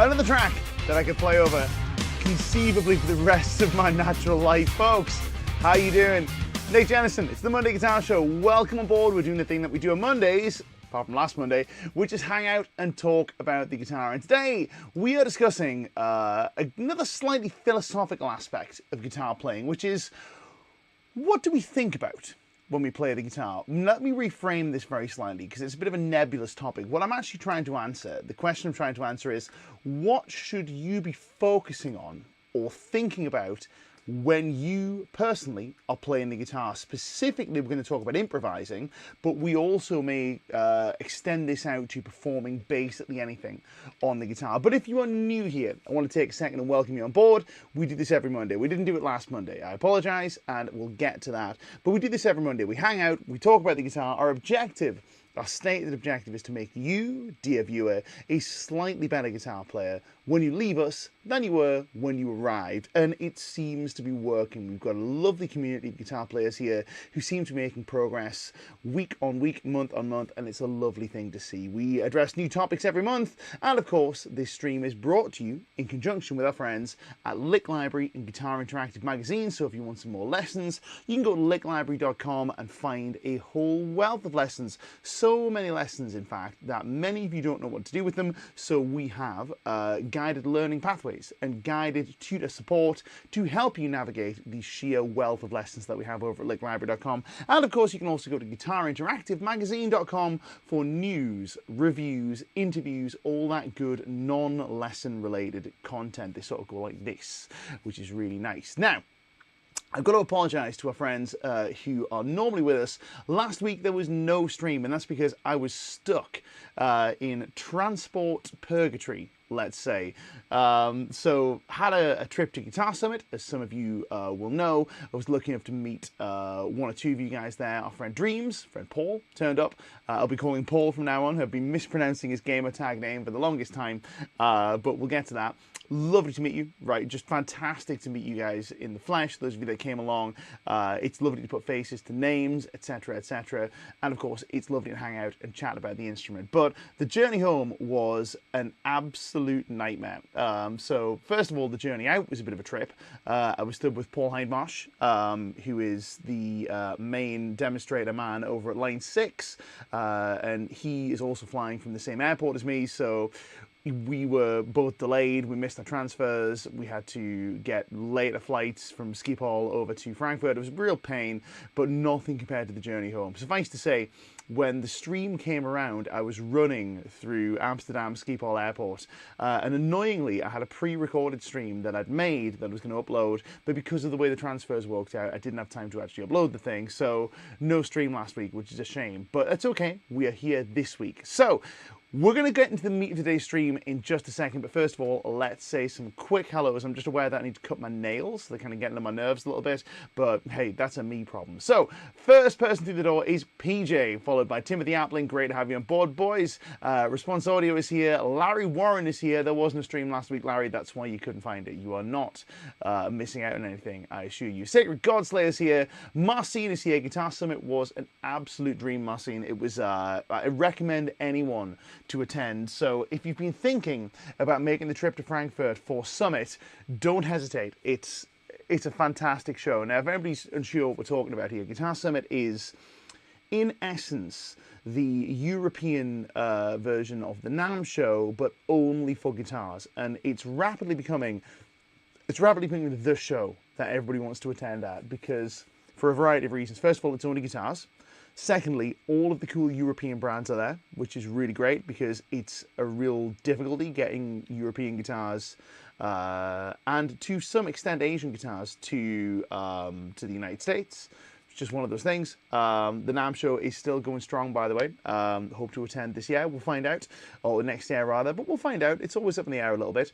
another track that I could play over conceivably for the rest of my natural life. Folks, how you doing? Nick Jennison, it's the Monday Guitar Show. Welcome on board. We're doing the thing that we do on Mondays, apart from last Monday, which is hang out and talk about the guitar. And today we are discussing another slightly philosophical aspect of guitar playing, which is, what do we think about when we play the guitar? Let me reframe this very slightly, because it's a bit of a nebulous topic. What I'm actually trying to answer, the question I'm trying to answer is, what should you be focusing on or thinking about when you personally are playing the guitar? Specifically, we're going to talk about improvising, but we also may extend this out to performing basically anything on the guitar. But if you are new here, I want to take a second and welcome you on board. We do this every Monday. We didn't do it last Monday. I apologize, and we'll get to that. But we do this every Monday. We hang out, we talk about the guitar. Our stated objective is to make you, dear viewer, a slightly better guitar player when you leave us than you were when you arrived. And it seems to be working. We've got a lovely community of guitar players here who seem to be making progress week on week, month on month, and it's a lovely thing to see. We address new topics every month, and of course, this stream is brought to you in conjunction with our friends at Lick Library and Guitar Interactive Magazine. So if you want some more lessons, you can go to licklibrary.com and find a whole wealth of lessons. So many lessons, in fact, that many of you don't know what to do with them. So we have guided learning pathways and guided tutor support to help you navigate the sheer wealth of lessons that we have over at licklibrary.com. And of course, you can also go to guitarinteractivemagazine.com for news, reviews, interviews, all that good non-lesson related content. They sort of go like this, which is really nice. Now, I've got to apologise to our friends who are normally with us. Last week there was no stream, and that's because I was stuck in transport purgatory, let's say. So had a trip to Guitar Summit, as some of you will know. I was lucky enough to meet one or two of you guys there. Our friend Dreams, friend Paul, turned up. I'll be calling Paul from now on. I've been mispronouncing his gamer tag name for the longest time, but we'll get to that. Lovely to meet you, right? Just fantastic to meet you guys in the flesh. Those of you that came along, it's lovely to put faces to names, etc., etc. And of course, it's lovely to hang out and chat about the instrument. But the journey home was an absolute nightmare. So first of all, the journey out was a bit of a trip. I was stood with Paul Hindmarsh, who is the main demonstrator man over at Line 6, and he is also flying from the same airport as me. So we were both delayed, we missed our transfers, we had to get later flights from Schiphol over to Frankfurt. It was a real pain, but nothing compared to the journey home. Suffice to say, when the stream came around, I was running through Amsterdam Schiphol Airport, and annoyingly, I had a pre-recorded stream that I'd made that I was going to upload, but because of the way the transfers worked out, I didn't have time to actually upload the thing, so no stream last week, which is a shame, but it's okay, we are here this week. So, we're going to get into the meat of today's stream in just a second, but first of all, let's say some quick hellos. I'm just aware that I need to cut my nails. They're kind of getting on my nerves a little bit, but hey, that's a me problem. So, first person through the door is PJ, followed by Timothy Appling. Great to have you on board, boys. Response Audio is here. Larry Warren is here. There wasn't a stream last week, Larry. That's why you couldn't find it. You are not missing out on anything, I assure you. Sacred Godslayer is here. Marcin is here. Guitar Summit was an absolute dream, Marcin. It was, I recommend anyone to attend. So if you've been thinking about making the trip to Frankfurt for Summit, don't hesitate. It's a fantastic show. Now, if anybody's unsure what we're talking about here, Guitar Summit is, in essence, the European version of the NAMM show, but only for guitars. And it's rapidly becoming the show that everybody wants to attend at, because for a variety of reasons. First of all, it's only guitars. Secondly, all of the cool European brands are there, which is really great because it's a real difficulty getting European guitars and to some extent Asian guitars to the United States. It's just one of those things. The NAMM show is still going strong, by the way. Hope to attend this year. We'll find out, or next year rather, but we'll find out. It's always up in the air a little bit.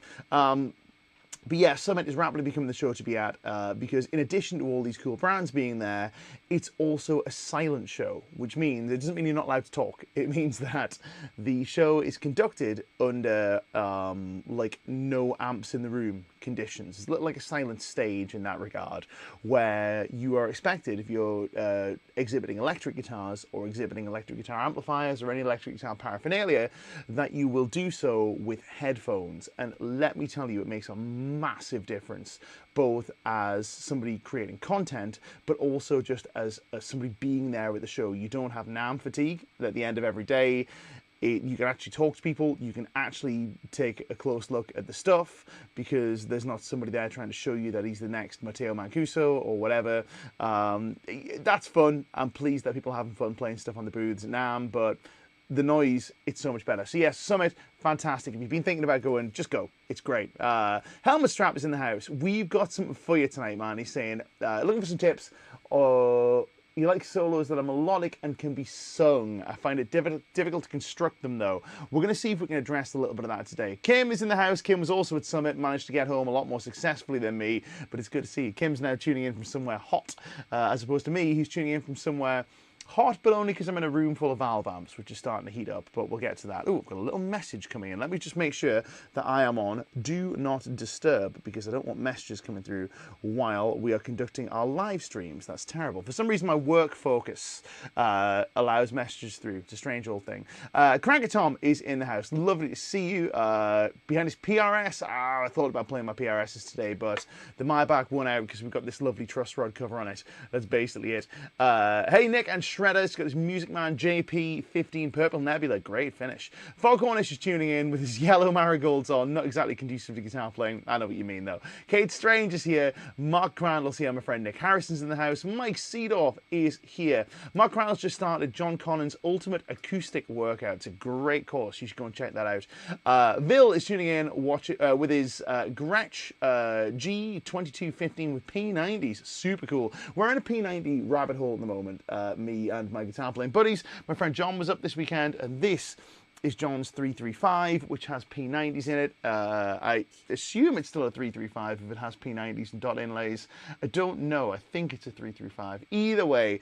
But yeah, Summit is rapidly becoming the show to be at because in addition to all these cool brands being there, it's also a silent show, which means, it doesn't mean you're not allowed to talk. It means that the show is conducted under like no amps in the room conditions. It's a little like a silent stage in that regard, where you are expected, if you're exhibiting electric guitars or exhibiting electric guitar amplifiers or any electric guitar paraphernalia, that you will do so with headphones. And let me tell you, it makes a massive difference, both as somebody creating content, but also just as somebody being there with the show. You don't have NAMM fatigue at the end of every day. You can actually talk to people. You can actually take a close look at the stuff, because there's not somebody there trying to show you that he's the next Matteo Mancuso or whatever. That's fun. I'm pleased that people are having fun playing stuff on the booths at NAMM, but the noise, it's so much better. So yes, Summit, fantastic. If you've been thinking about going, just go. It's great. Helmet Strap is in the house. We've got something for you tonight, man. He's saying, looking for some tips. You like solos that are melodic and can be sung. I find it difficult to construct them, though. We're going to see if we can address a little bit of that today. Kim is in the house. Kim was also at Summit, managed to get home a lot more successfully than me, but it's good to see you. Kim's now tuning in from somewhere hot, as opposed to me, who's tuning in from somewhere hot, but only because I'm in a room full of valve amps, which is starting to heat up, but we'll get to that. Oh, I've got a little message coming in. Let me just make sure that I am on Do Not Disturb, because I don't want messages coming through while we are conducting our live streams. That's terrible. For some reason, my work focus allows messages through. It's a strange old thing. Cranker Tom is in the house. Lovely to see you. Behind his PRS. I thought about playing my PRSs today, but the Maybach won out because we've got this lovely truss rod cover on it. That's basically it. Hey, Nick and Shredder's got his Music Man JP 15 Purple Nebula. Great finish. Foghornish is tuning in with his yellow marigolds on. Not exactly conducive to guitar playing. I know what you mean, though. Kate Strange is here. Mark Crandall's here. My friend Nick Harrison's in the house. Mike Seedorf is here. Mark Crandall's just started John Connon's Ultimate Acoustic Workout. It's a great course. You should go and check that out. Vil is tuning in with his Gretsch G2215 with P90s. Super cool. We're in a P90 rabbit hole at the moment, me and my guitar playing buddies. My friend John was up this weekend, and this is John's 335, which has P90s in it. I assume it's still a 335 if it has P90s and dot inlays. I don't know. I think it's a 335. Either way,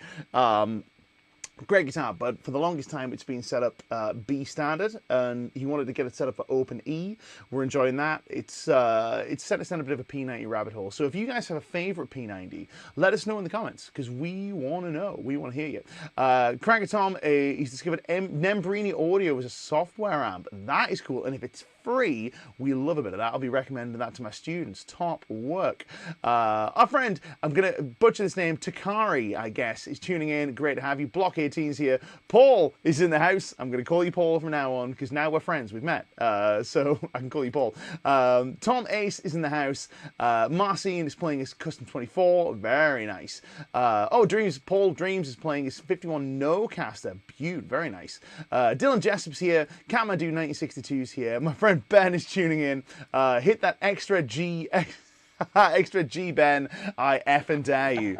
great guitar, but for the longest time it's been set up B standard, and he wanted to get it set up for open E. We're enjoying that. It's set us down a bit of a P90 rabbit hole. So if you guys have a favorite P90, let us know in the comments, because we want to know. We want to hear you. Cranker Tom, he's discovered Nembrini Audio as a software amp. That is cool, and if it's free, we love a bit of that. I'll be recommending that to my students. Top work. Our friend, I'm going to butcher this name, Takari, I guess, is tuning in. Great to have you. Block 18's here. Paul is in the house. I'm going to call you Paul from now on, because now we're friends. We've met. So I can call you Paul. Tom Ace is in the house. Marcin is playing his Custom 24. Very nice. Paul Dreams is playing his 51 Nocaster. Beaut. Very nice. Dylan Jessup's here. Kamadou 1962's here. My friend Ben is tuning in. Hit that extra G. Extra G, Ben. I effing dare you.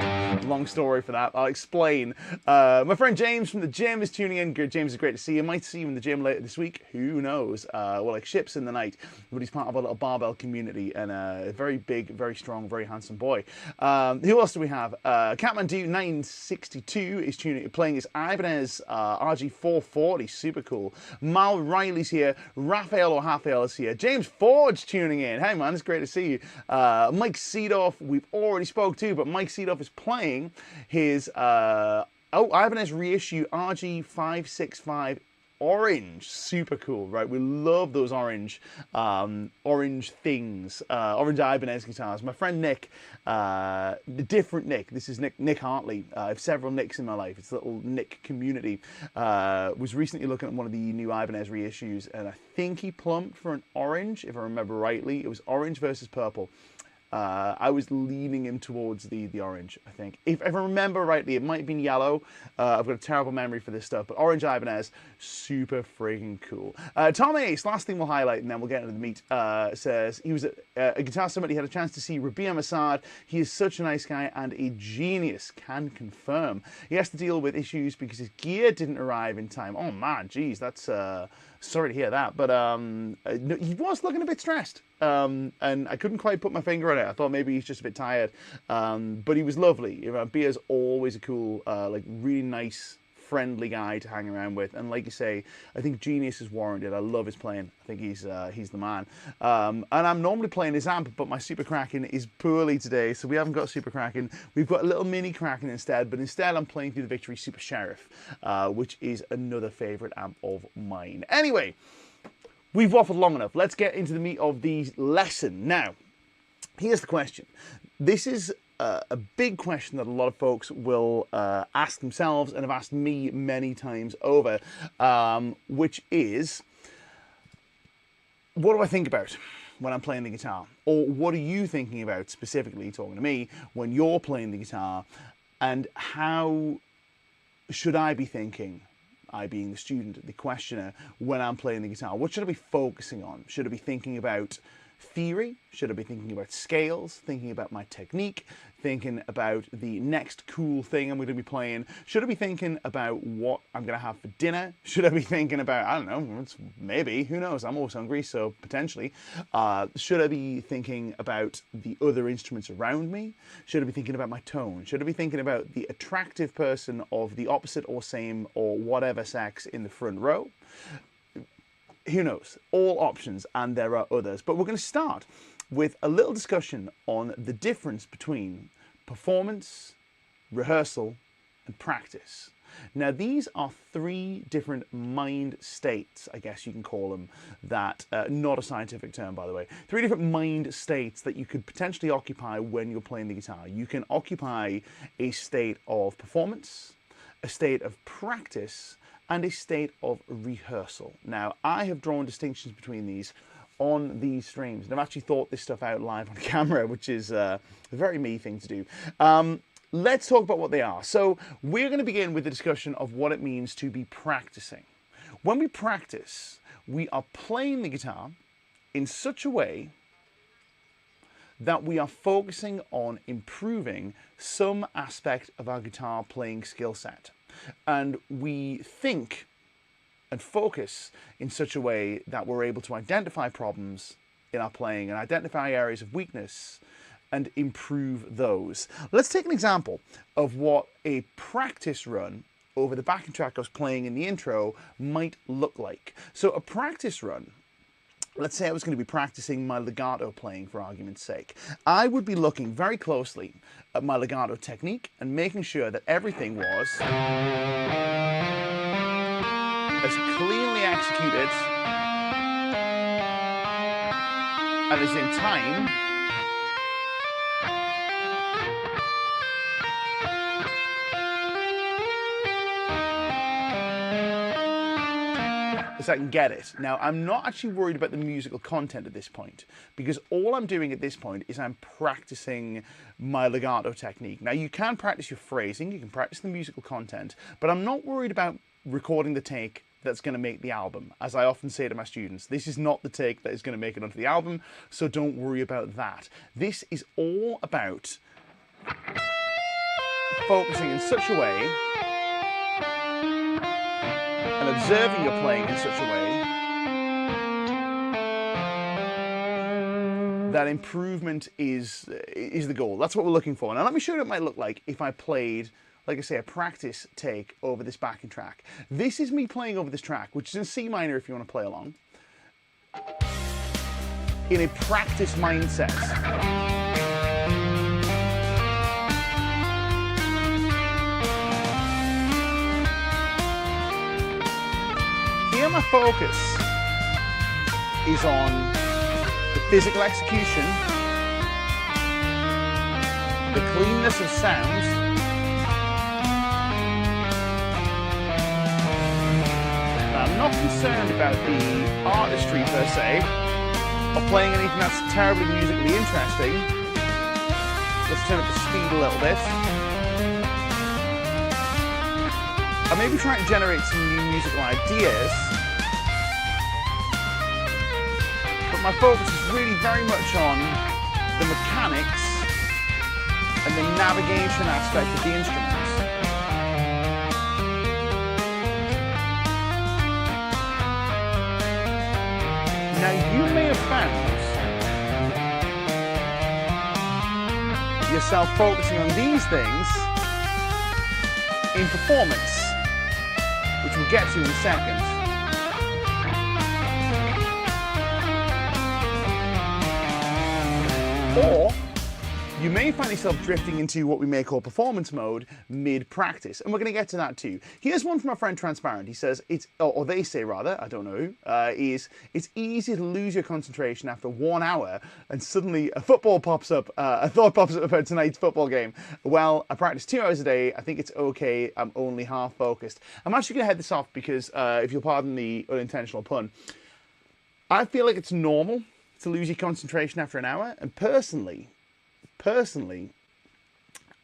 Long story for that. I'll explain. My friend James from the gym is tuning in. James, is great to see you. Might see you in the gym later this week. Who knows? Like ships in the night. But he's part of a little barbell community, and a very big, very strong, very handsome boy. Who else do we have? Kathmandu 962 is playing his Ibanez RG440. Super cool. Mal Riley's here. Raphael is here. James Forge tuning in. Hey man, it's great to see you. Mike Seedorf, we've already spoke to, but Mike Seedorf is playing his Ibanez reissue RG565 orange. Super cool, right? We love those orange things, orange Ibanez guitars. My friend Nick, different Nick, this is Nick Hartley. I have several Nicks in my life. It's a little Nick community. Was recently looking at one of the new Ibanez reissues, and I think he plumped for an orange, if I remember rightly. It was orange versus purple. I was leaning him towards the orange, I think. If I remember rightly, it might have been yellow. I've got a terrible memory for this stuff, but orange Ibanez, super friggin' cool. Tom Ace, last thing we'll highlight, and then we'll get into the meat, says he was at a Guitar Summit. He had a chance to see Rabia Masad. He is such a nice guy and a genius, can confirm. He has to deal with issues because his gear didn't arrive in time. Oh man, geez, that's... sorry to hear that, but he was looking a bit stressed, and I couldn't quite put my finger on it. I thought maybe he's just a bit tired, but he was lovely. Beer's always a cool, like really nice, friendly guy to hang around with. And like you say, I think genius is warranted. I love his playing. I think he's the man. And I'm normally playing his amp, but my Super Kraken is poorly today, so we haven't got Super Kraken. We've got a little mini Kraken instead, but instead I'm playing through the Victory Super Sheriff, which is another favourite amp of mine. Anyway, we've waffled long enough. Let's get into the meat of the lesson. Now, here's the question. This is a big question that a lot of folks will ask themselves and have asked me many times over, which is, what do I think about when I'm playing the guitar? Or what are you thinking about, specifically talking to me, when you're playing the guitar? And how should I be thinking, I being the student, the questioner, when I'm playing the guitar? What should I be focusing on? Should I be thinking about theory? Should I be thinking about scales, thinking about my technique, thinking about the next cool thing I'm going to be playing? Should I be thinking about what I'm going to have for dinner? Should I be thinking about, I don't know, maybe, who knows, I'm always hungry, so potentially. Should I be thinking about the other instruments around me? Should I be thinking about my tone? Should I be thinking about the attractive person of the opposite or same or whatever sex in the front row? Who knows? All options, and there are others. But we're going to start with a little discussion on the difference between performance, rehearsal, and practice. Now, these are three different mind states, I guess you can call them, that, not a scientific term, by the way, three different mind states that you could potentially occupy when you're playing the guitar. You can occupy a state of performance, a state of practice, and a state of rehearsal. Now, I have drawn distinctions between these on these streams, and I've actually thought this stuff out live on camera, which is a very me thing to do. Let's talk about what they are. So we're going to begin with the discussion of what it means to be practicing. When we practice, we are playing the guitar in such a way that we are focusing on improving some aspect of our guitar playing skill set. And we think and focus in such a way that we're able to identify problems in our playing and identify areas of weakness and improve those. Let's take an example of what a practice run over the backing track I was playing in the intro might look like. So a practice run, let's say I was going to be practicing my legato playing, for argument's sake. I would be looking very closely at my legato technique and making sure that everything was as cleanly executed and as in time as I can get it. Now, I'm not actually worried about the musical content at this point, because all I'm doing at this point is I'm practicing my legato technique. Now, you can practice your phrasing, you can practice the musical content, but I'm not worried about recording the take that's going to make the album. As I often say to my students, this is not the take that is going to make it onto the album, so don't worry about that. This is all about focusing in such a way and observing your playing in such a way that improvement is the goal. That's what we're looking for. Now let me show you what it might look like if I played, like I say, a practice take over this backing track. This is me playing over this track, which is in C minor if you want to play along, in a practice mindset. Here my focus is on the physical execution, the cleanness of sound, I'm not concerned about the artistry per se, or playing anything that's terribly musically interesting. Let's turn up the speed a little bit. I may be trying to generate some new musical ideas, but my focus is really very much on the mechanics and the navigation aspect of the instruments. Now, you may have found yourself focusing on these things in performance, which we'll get to in a second. Or you may find yourself drifting into what we may call performance mode mid-practice, and we're going to get to that too. Here's one from our friend Transparent. He says, or they say rather, I don't know, it's easy to lose your concentration after 1 hour and suddenly a football pops up, a thought pops up about tonight's football game. Well, I practice 2 hours a day. I think it's okay. I'm only half focused. I'm actually going to head this off because, if you'll pardon the unintentional pun, I feel like it's normal to lose your concentration after an hour, and personally,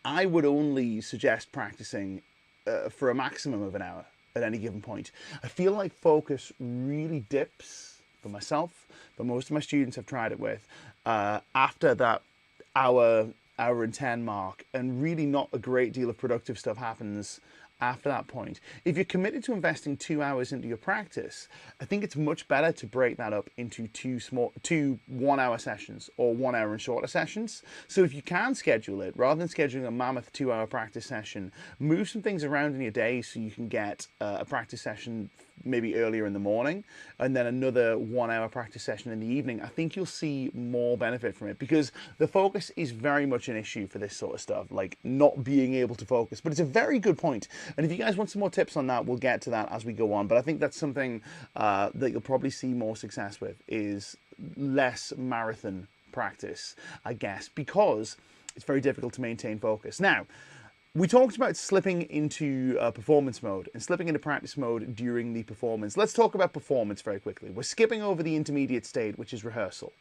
I would only suggest practicing for a maximum of an hour at any given point. I feel like focus really dips for myself, but most of my students I've tried it with, after that hour and 10 mark, and really not a great deal of productive stuff happens after that point. If you're committed to investing 2 hours into your practice, I think it's much better to break that up into two 1 hour sessions or 1 hour and shorter sessions. So if you can schedule it, rather than scheduling a mammoth 2 hour practice session, move some things around in your day so you can get a practice session maybe earlier in the morning and then another 1 hour practice session in the evening. I think you'll see more benefit from it, because the focus is very much an issue for this sort of stuff, like not being able to focus. But it's a very good point. And if you guys want some more tips on that, we'll get to that as we go on. But I think that's something that you'll probably see more success with, is less marathon practice, I guess, because it's very difficult to maintain focus. Now, we talked about slipping into performance mode and slipping into practice mode during the performance. Let's talk about performance very quickly. We're skipping over the intermediate state, which is rehearsal.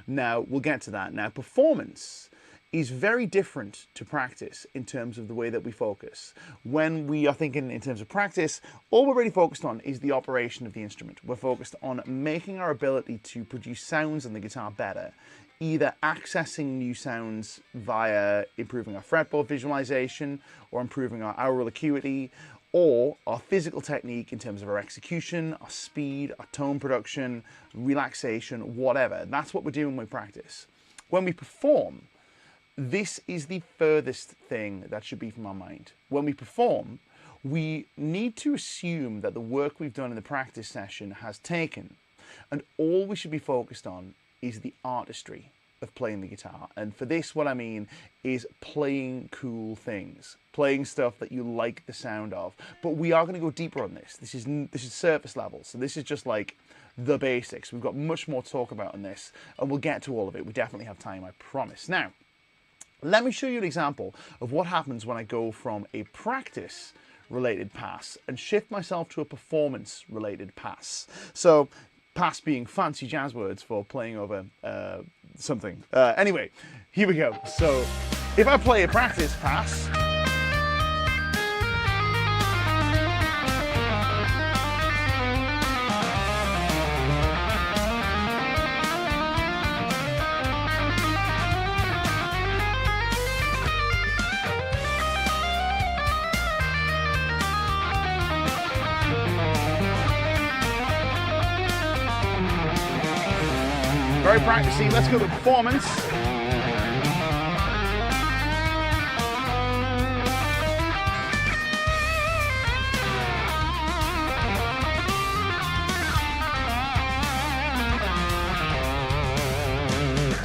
Now, we'll get to that. Now, performance is very different to practice in terms of the way that we focus. When we are thinking in terms of practice, all we're really focused on is the operation of the instrument. We're focused on making our ability to produce sounds on the guitar better, either accessing new sounds via improving our fretboard visualization or improving our aural acuity, or our physical technique in terms of our execution, our speed, our tone production, relaxation, whatever. That's what we're doing when we practice. When we perform, this is the furthest thing that should be from our mind. When we perform, we need to assume that the work we've done in the practice session has taken, and all we should be focused on is the artistry of playing the guitar. And for this, what I mean is playing cool things, playing stuff that you like the sound of. But we are going to go deeper on this. This is surface level. So this is just like the basics. We've got much more to talk about on this, and we'll get to all of it. We definitely have time, I promise. Now, let me show you an example of what happens when I go from a practice related pass and shift myself to a performance related pass. So pass being fancy jazz words for playing over something. Anyway, here we go. So if I play a practice pass, very practicey. Let's go to performance.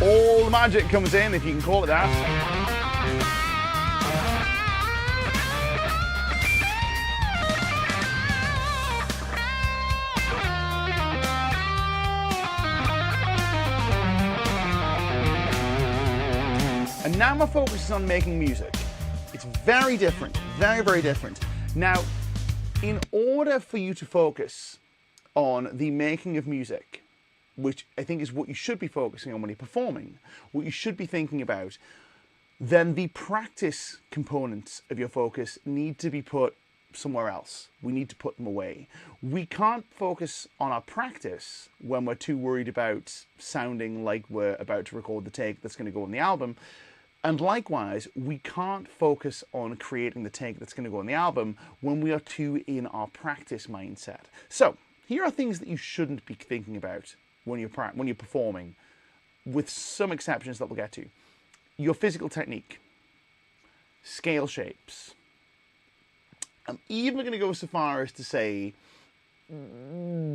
All the magic comes in, if you can call it that. And now my focus is on making music. It's very different, very, very different. Now, in order for you to focus on the making of music, which I think is what you should be focusing on when you're performing, what you should be thinking about, then the practice components of your focus need to be put somewhere else. We need to put them away. We can't focus on our practice when we're too worried about sounding like we're about to record the take that's going to go on the album. And likewise, we can't focus on creating the take that's going to go on the album when we are too in our practice mindset. So here are things that you shouldn't be thinking about when you're performing, with some exceptions that we'll get to. Your physical technique, scale shapes, I'm even going to go so far as to say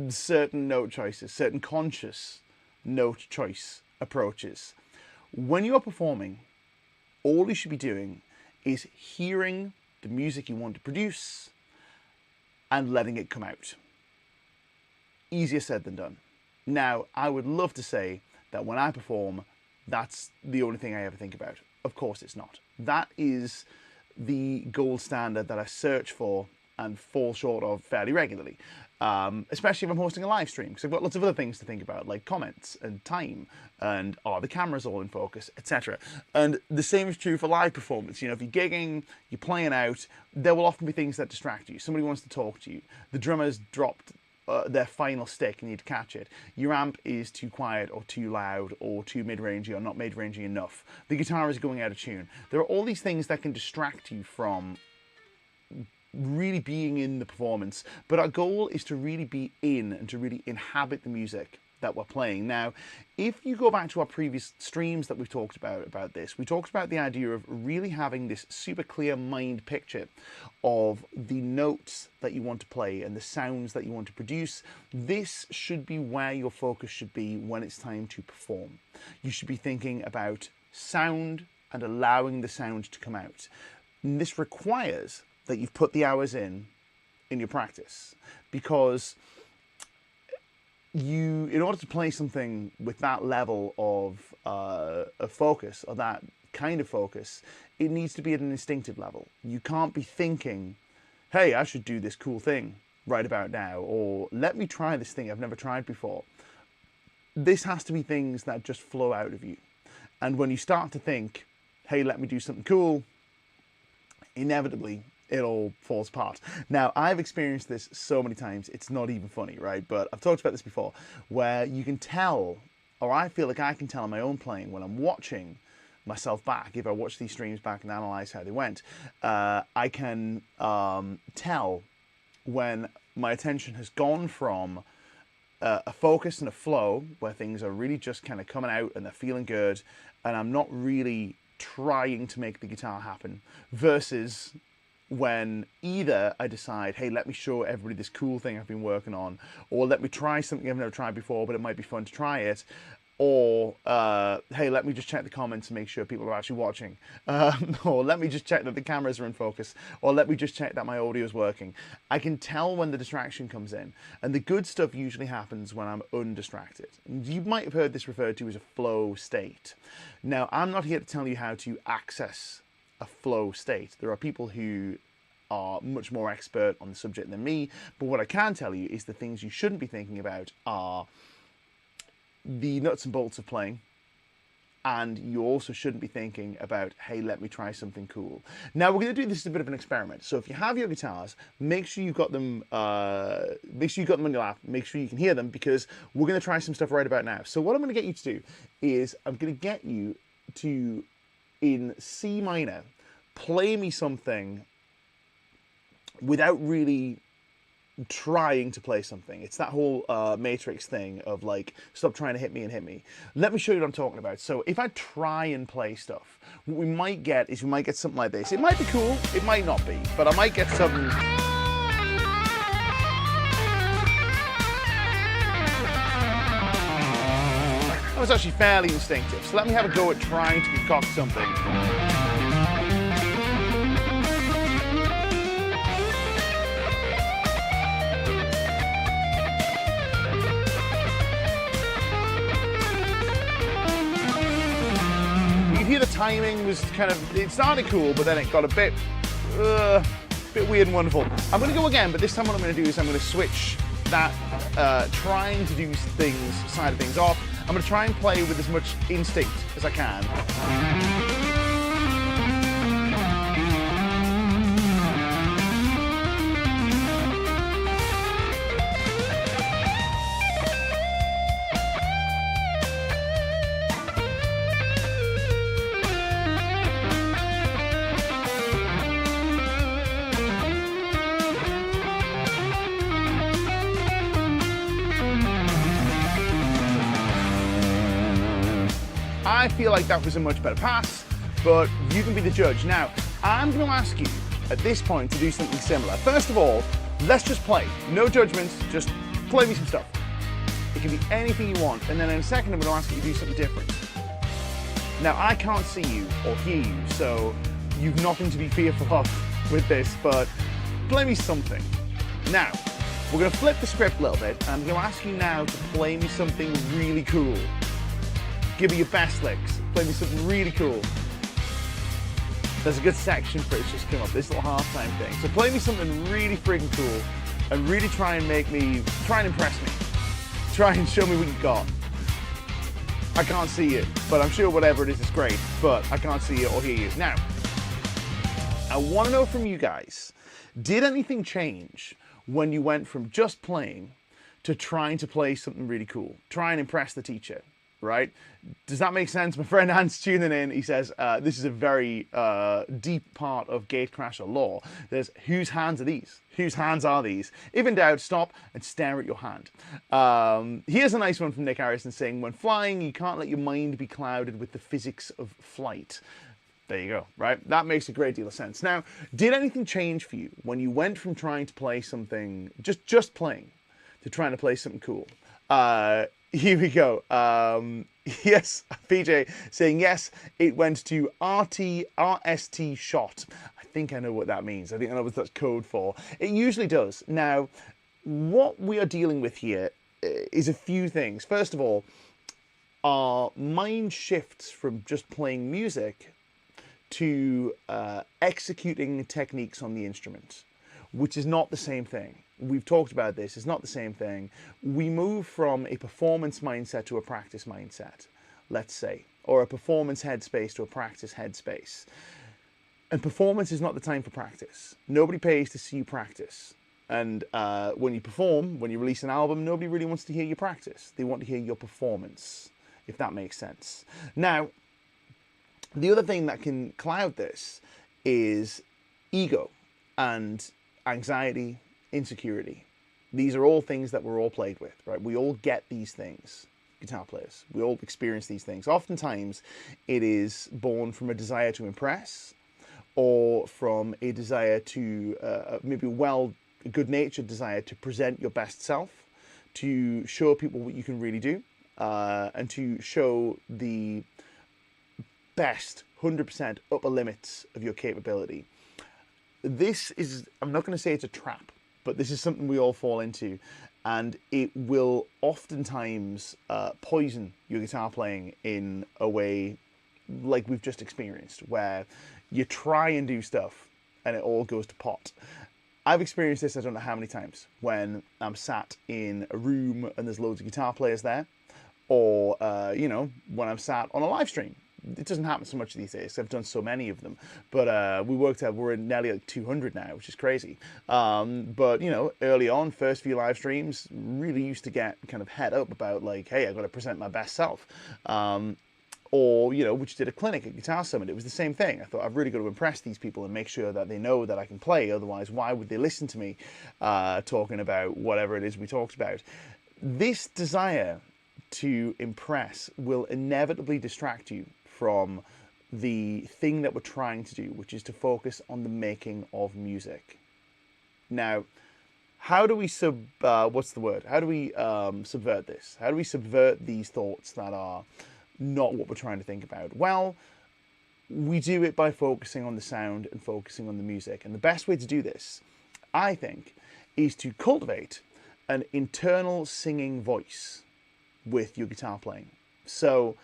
certain note choices, certain conscious note choice approaches. When you are performing, all you should be doing is hearing the music you want to produce and letting it come out. Easier said than done. Now, I would love to say that when I perform, that's the only thing I ever think about. Of course it's not. That is the gold standard that I search for and fall short of fairly regularly, especially if I'm hosting a live stream, because I've got lots of other things to think about, like comments and time and are the cameras all in focus, etc. And the same is true for live performance. You know, if you're gigging, you're playing out, there will often be things that distract you. Somebody wants to talk to you. The drummer's dropped their final stick and you need to catch it. Your amp is too quiet or too loud or too mid-rangey or not mid-rangey enough. The guitar is going out of tune. There are all these things that can distract you from really being in the performance, but our goal is to really be in and to really inhabit the music that we're playing. Now, if you go back to our previous streams that we've talked about this, we talked about the idea of really having this super clear mind picture of the notes that you want to play and the sounds that you want to produce. This should be where your focus should be when it's time to perform. You should be thinking about sound and allowing the sound to come out. And this requires that you've put the hours in your practice, because in order to play something with that level of focus, or that kind of focus, it needs to be at an instinctive level. You can't be thinking, hey, I should do this cool thing right about now, or let me try this thing I've never tried before. This has to be things that just flow out of you. And when you start to think, hey, let me do something cool, inevitably it all falls apart. Now, I've experienced this so many times, it's not even funny, right? But I've talked about this before, where you can tell, or I feel like I can tell in my own playing when I'm watching myself back. If I watch these streams back and analyze how they went, I can tell when my attention has gone from a focus and a flow, where things are really just kind of coming out and they're feeling good, and I'm not really trying to make the guitar happen, versus when either I decide, hey, let me show everybody this cool thing I've been working on, or let me try something I've never tried before, but it might be fun to try it, or hey, let me just check the comments and make sure people are actually watching, or let me just check that the cameras are in focus, or let me just check that my audio is working. I can tell when the distraction comes in, and the good stuff usually happens when I'm undistracted. You might have heard this referred to as a flow state. Now, I'm not here to tell you how to access a flow state. There are people who are much more expert on the subject than me, but what I can tell you is the things you shouldn't be thinking about are the nuts and bolts of playing, and you also shouldn't be thinking about, hey, let me try something cool. Now, we're going to do this as a bit of an experiment. So if you have your guitars, make sure you've got them on your lap, make sure you can hear them, because we're going to try some stuff right about now. So what I'm going to get you to do is I'm going to get you to, in C minor, play me something without really trying to play something. It's that whole Matrix thing of like, stop trying to hit me and hit me. Let me show you what I'm talking about. So if I try and play stuff, what we might get is we might get something like this. It might be cool, it might not be, but I might get something. That was actually fairly instinctive. So let me have a go at trying to concoct something. You can hear the timing was kind of, it started cool, but then it got a bit weird and wonderful. I'm going to go again, but this time what I'm going to do is I'm going to switch that trying to do things side of things off. I'm going to try and play with as much instinct as I can. I feel like that was a much better pass, but you can be the judge. Now, I'm going to ask you at this point to do something similar. First of all, let's just play. No judgments, just play me some stuff. It can be anything you want, and then in a second I'm going to ask you to do something different. Now, I can't see you or hear you, so you've nothing to be fearful of with this, but play me something. Now, we're going to flip the script a little bit, and I'm going to ask you now to play me something really cool. Give me your best licks. Play me something really cool. There's a good section for it to just come up, this little halftime thing. So play me something really freaking cool, and really try and impress me. Try and show me what you got. I can't see it, but I'm sure whatever it is great, but I can't see it or hear you. Now, I want to know from you guys, did anything change when you went from just playing to trying to play something really cool? Try and impress the teacher, right? Does that make sense? My friend Ant's tuning in. He says, this is a very deep part of gatecrasher lore. There's, whose hands are these? Whose hands are these? If in doubt, stop and stare at your hand. Here's a nice one from Nick Jennison saying, when flying, you can't let your mind be clouded with the physics of flight. There you go, right? That makes a great deal of sense. Now, did anything change for you when you went from trying to play something, just playing, to trying to play something cool? Here we go. Yes, PJ saying yes, it went to RST shot. I think I know what that means. I think I know what that's code for. It usually does. Now, what we are dealing with here is a few things. First of all, our mind shifts from just playing music to executing techniques on the instrument, which is not the same thing. We've talked about this, it's not the same thing. We move from a performance mindset to a practice mindset, let's say, or a performance headspace to a practice headspace. And performance is not the time for practice. Nobody pays to see you practice. And when you perform, when you release an album, nobody really wants to hear you practice. They want to hear your performance, if that makes sense. Now, the other thing that can cloud this is ego and anxiety, insecurity. These are all things that we're all plagued with, right? We all get these things, guitar players. We all experience these things. Oftentimes, it is born from a desire to impress, or from a desire to, maybe a good-natured desire to present your best self, to show people what you can really do, and to show the best 100% upper limits of your capability. This is, I'm not going to say it's a trap, but this is something we all fall into, and it will oftentimes poison your guitar playing in a way like we've just experienced, where you try and do stuff and it all goes to pot. I've experienced this I don't know how many times, when I'm sat in a room and there's loads of guitar players there, or you know, when I'm sat on a live stream. It doesn't happen so much these days. I've done so many of them, but we worked out we're nearly like 200 now, which is crazy. But you know, early on, first few live streams, really used to get kind of head up about like, hey, I've got to present my best self. Or you know, we just did a clinic at Guitar Summit. It was the same thing. I thought, I've really got to impress these people and make sure that they know that I can play. Otherwise, why would they listen to me talking about whatever it is we talked about? This desire to impress will inevitably distract you from the thing that we're trying to do, which is to focus on the making of music. Now, how do we How do we subvert this? How do we subvert these thoughts that are not what we're trying to think about? Well, we do it by focusing on the sound and focusing on the music. And the best way to do this, I think, is to cultivate an internal singing voice with your guitar playing. So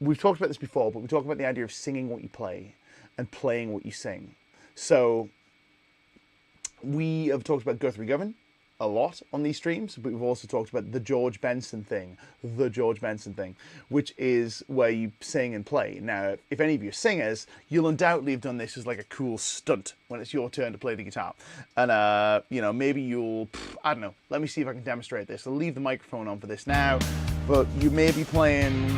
we've talked about this before, but we talk about the idea of singing what you play and playing what you sing. So we have talked about Guthrie Govan a lot on these streams, but we've also talked about the George Benson thing, which is where you sing and play. Now, if any of you are singers, you'll undoubtedly have done this as like a cool stunt when it's your turn to play the guitar. And, you know, maybe you'll, I don't know, let me see if I can demonstrate this. I'll leave the microphone on for this now, but you may be playing...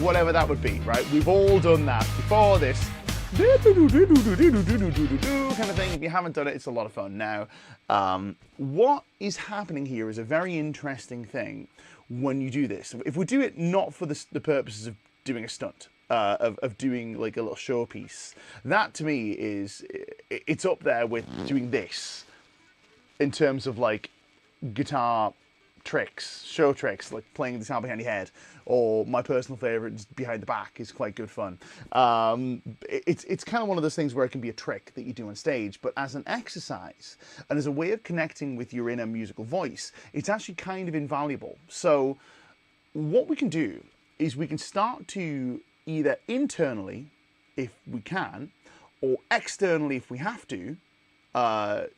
whatever that would be, right? We've all done that before this. of thing. If you haven't done it, it's a lot of fun. Now, what is happening here is a very interesting thing when you do this. If we do it not for the purposes of doing a stunt, of doing like a little showpiece, that to me it's up there with doing this in terms of like guitar tricks, show tricks, like playing the guitar behind your head, or my personal favorite, behind the back, is quite good fun. It's kind of one of those things where it can be a trick that you do on stage, but as an exercise and as a way of connecting with your inner musical voice, it's actually kind of invaluable. So what we can do is we can start to either internally, if we can, or externally if we have to,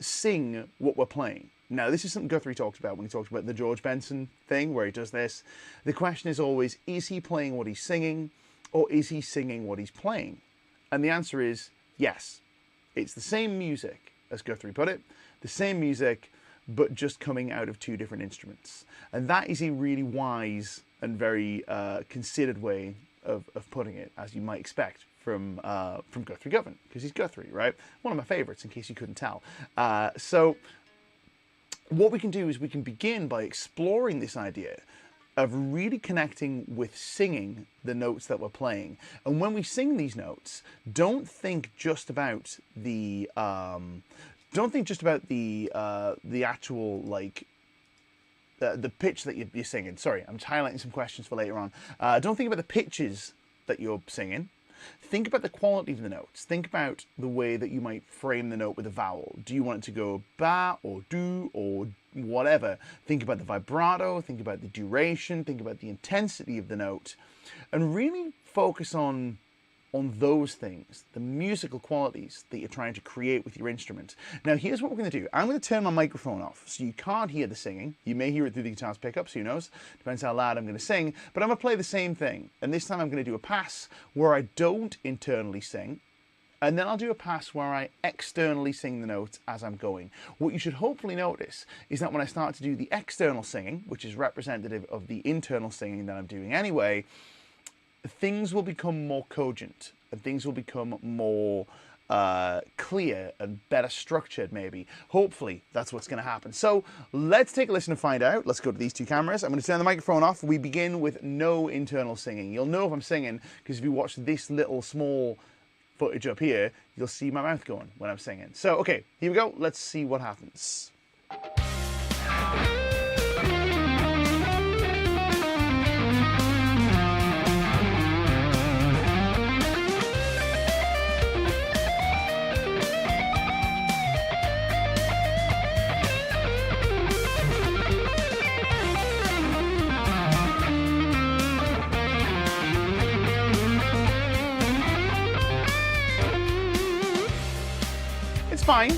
sing what we're playing. Now, this is something Guthrie talks about when he talks about the George Benson thing, where he does this. The question is always, is he playing what he's singing, or is he singing what he's playing? And the answer is yes. It's the same music, as Guthrie put it, the same music, but just coming out of two different instruments. And that is a really wise and very considered way of putting it, as you might expect from Guthrie Govan, because he's Guthrie, right? One of my favorites, in case you couldn't tell. So what we can do is we can begin by exploring this idea of really connecting with singing the notes that we're playing. And when we sing these notes, don't think just about the actual like the pitch that you're singing. Sorry, I'm highlighting some questions for later on. Don't think about the pitches that you're singing. Think about the quality of the notes. Think about the way that you might frame the note with a vowel. Do you want it to go ba or do or whatever? Think about the vibrato, think about the duration, think about the intensity of the note, and really focus on those things, the musical qualities that you're trying to create with your instrument. Now, here's what we're going to do. I'm going to turn my microphone off, so you can't hear the singing. You may hear it through the guitar's pickups, who knows? Depends how loud I'm going to sing. But I'm going to play the same thing. And this time I'm going to do a pass where I don't internally sing, and then I'll do a pass where I externally sing the notes as I'm going. What you should hopefully notice is that when I start to do the external singing, which is representative of the internal singing that I'm doing anyway, things will become more cogent and things will become more clear and better structured, maybe. Hopefully, that's what's going to happen. So let's take a listen and find out. Let's go to these two cameras. I'm going to turn the microphone off. We begin with no internal singing. You'll know if I'm singing because if you watch this little small footage up here, you'll see my mouth going when I'm singing. So, okay, here we go. Let's see what happens. Fine,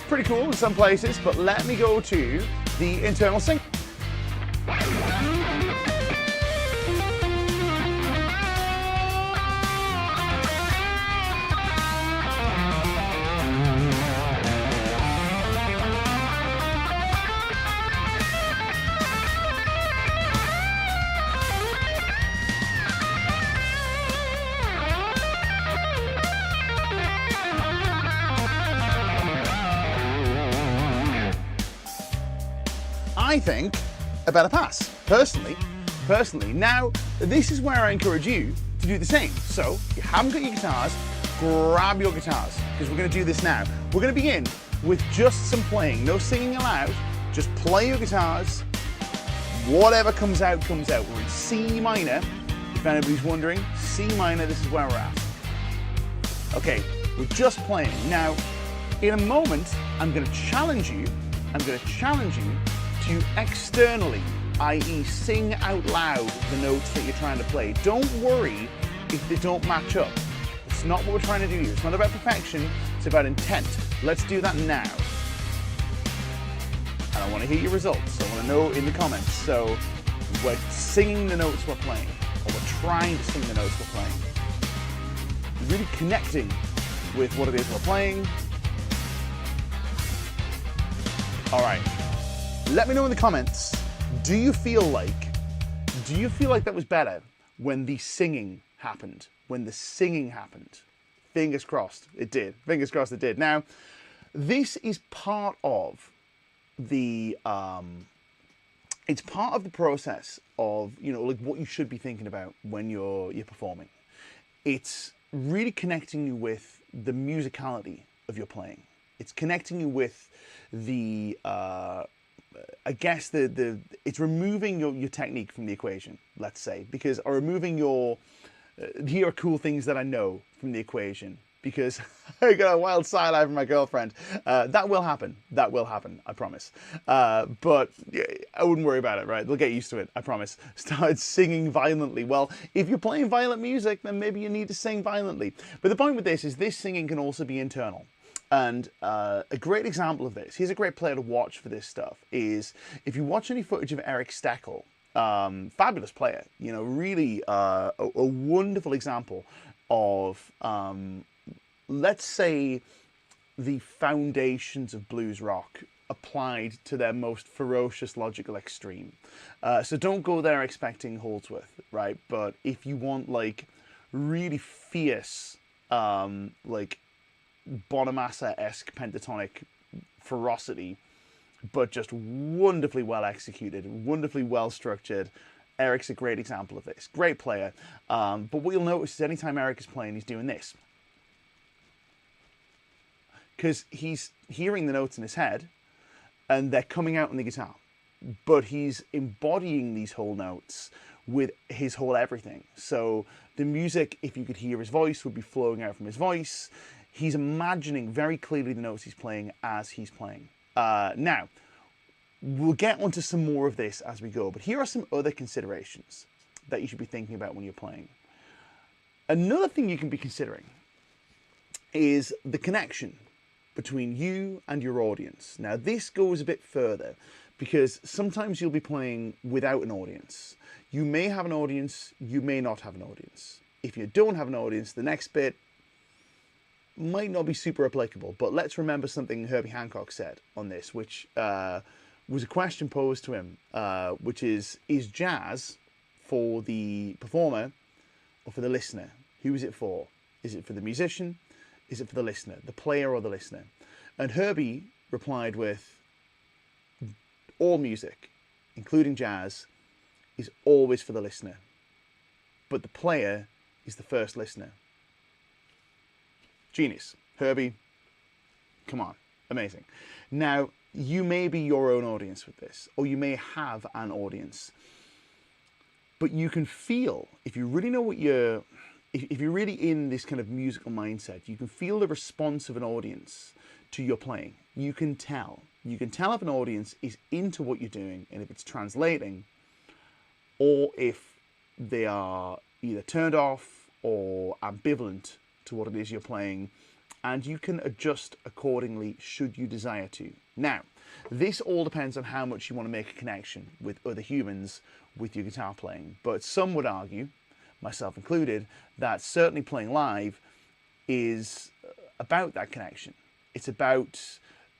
pretty cool in some places, but let me go to the internal sing. I think a better pass, personally. Now, this is where I encourage you to do the same. So, if you haven't got your guitars, grab your guitars, because we're going to do this now. We're going to begin with just some playing, no singing aloud, just play your guitars, whatever comes out, comes out. We're in C minor, if anybody's wondering, C minor, this is where we're at. Okay, we're just playing. Now, in a moment, I'm going to challenge you to externally, i.e. sing out loud the notes that you're trying to play. Don't worry if they don't match up. It's not what we're trying to do here. It's not about perfection, it's about intent. Let's do that now. And I want to hear your results. I want to know in the comments. So we're singing the notes we're playing, or we're trying to sing the notes we're playing. Really connecting with what it is we're playing. All right. Let me know in the comments, do you feel like that was better when the singing happened? When the singing happened? Fingers crossed it did. Fingers crossed it did. Now, this is part of the it's part of the process of, you know, like what you should be thinking about when you're performing. It's really connecting you with the musicality of your playing. It's connecting you with the I guess it's removing your technique from the equation, let's say, because, or removing your here are cool things that I know from the equation, because I got a wild side eye from my girlfriend. That will happen. That will happen. I promise. But I wouldn't worry about it, right? They'll get used to it. I promise. Started singing violently. Well, if you're playing violent music, then maybe you need to sing violently. But the point with this is this singing can also be internal. And a great example of this, here's a great player to watch for this stuff, is if you watch any footage of Eric Steckel, fabulous player, you know, really a wonderful example of, let's say, the foundations of blues rock applied to their most ferocious logical extreme. So don't go there expecting Holdsworth, right? But if you want like really fierce, like Bonamassa-esque pentatonic ferocity, but just wonderfully well executed, wonderfully well structured, Eric's a great example of this. Great player. But what you'll notice is anytime Eric is playing, he's doing this. Because he's hearing the notes in his head and they're coming out on the guitar. But he's embodying these whole notes with his whole everything. So the music, if you could hear his voice, would be flowing out from his voice. He's imagining very clearly the notes he's playing as he's playing. Now, we'll get onto some more of this as we go, but here are some other considerations that you should be thinking about when you're playing. Another thing you can be considering is the connection between you and your audience. Now, this goes a bit further because sometimes you'll be playing without an audience. You may have an audience, you may not have an audience. If you don't have an audience, the next bit might not be super applicable, but let's remember something Herbie Hancock said on this, which was a question posed to him, which is jazz for the performer or for the listener? Who is it for? Is it for the musician? Is it for the listener? The player or the listener? And Herbie replied with, all music, including jazz, is always for the listener, but the player is the first listener. Genius. Herbie, come on. Amazing. Now, you may be your own audience with this, or you may have an audience, but you can feel, if you really know what you're, if you're really in this kind of musical mindset, you can feel the response of an audience to your playing. You can tell. You can tell if an audience is into what you're doing and if it's translating, or if they are either turned off or ambivalent to what it is you're playing, and you can adjust accordingly should you desire to. Now, this all depends on how much you want to make a connection with other humans with your guitar playing, but some would argue, myself included, that certainly playing live is about that connection. It's about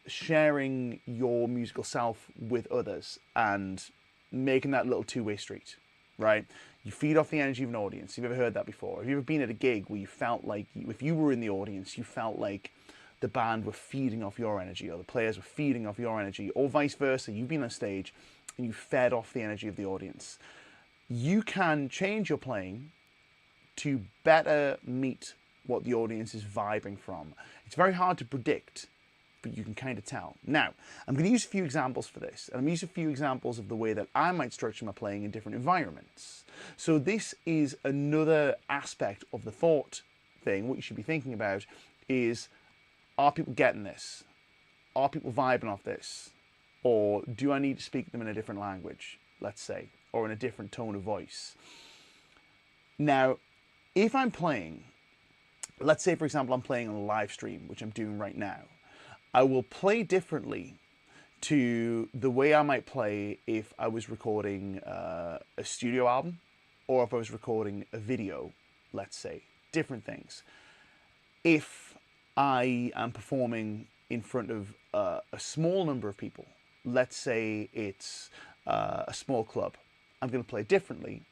sharing your musical self with others and making that little two-way street, right? You feed off the energy of an audience. You've ever heard that before? Have you ever been at a gig where you felt like, if you were in the audience, you felt like the band were feeding off your energy, or the players were feeding off your energy, or vice versa? You've been on stage and you fed off the energy of the audience. You can change your playing to better meet what the audience is vibing from. It's very hard to predict, but you can kind of tell. Now, I'm going to use a few examples for this, and I'm going to use a few examples of the way that I might structure my playing in different environments. So this is another aspect of the thought thing. What you should be thinking about is, are people getting this? Are people vibing off this? Or do I need to speak to them in a different language, let's say, or in a different tone of voice? Now, if I'm playing, let's say, for example, I'm playing on a live stream, which I'm doing right now, I will play differently to the way I might play if I was recording a studio album, or if I was recording a video, let's say. Different things. If I am performing in front of a small number of people, let's say it's a small club, I'm going to play differently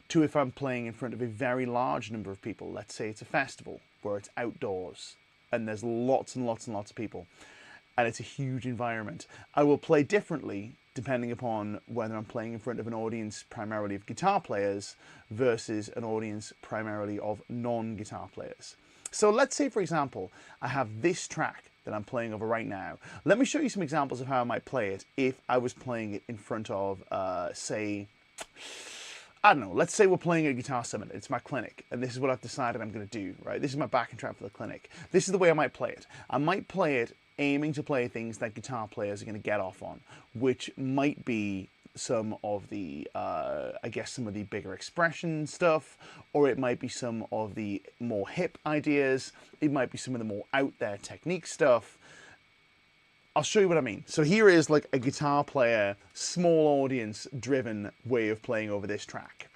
to if I'm playing in front of a very large number of people. Let's say it's a festival where it's outdoors and there's lots and lots and lots of people and it's a huge environment. I will play differently depending upon whether I'm playing in front of an audience primarily of guitar players versus an audience primarily of non-guitar players. So let's say, for example, I have this track that I'm playing over right now. Let me show you some examples of how I might play it if I was playing it in front of, say, I don't know, let's say we're playing a guitar summit. It's my clinic, and this is what I've decided I'm going to do, right? This is my backing track for the clinic. This is the way I might play it. I might play it aiming to play things that guitar players are going to get off on, which might be some of the, I guess, some of the bigger expression stuff, or it might be some of the more hip ideas. It might be some of the more out there technique stuff. I'll show you what I mean. So here is like a guitar player, small audience driven way of playing over this track.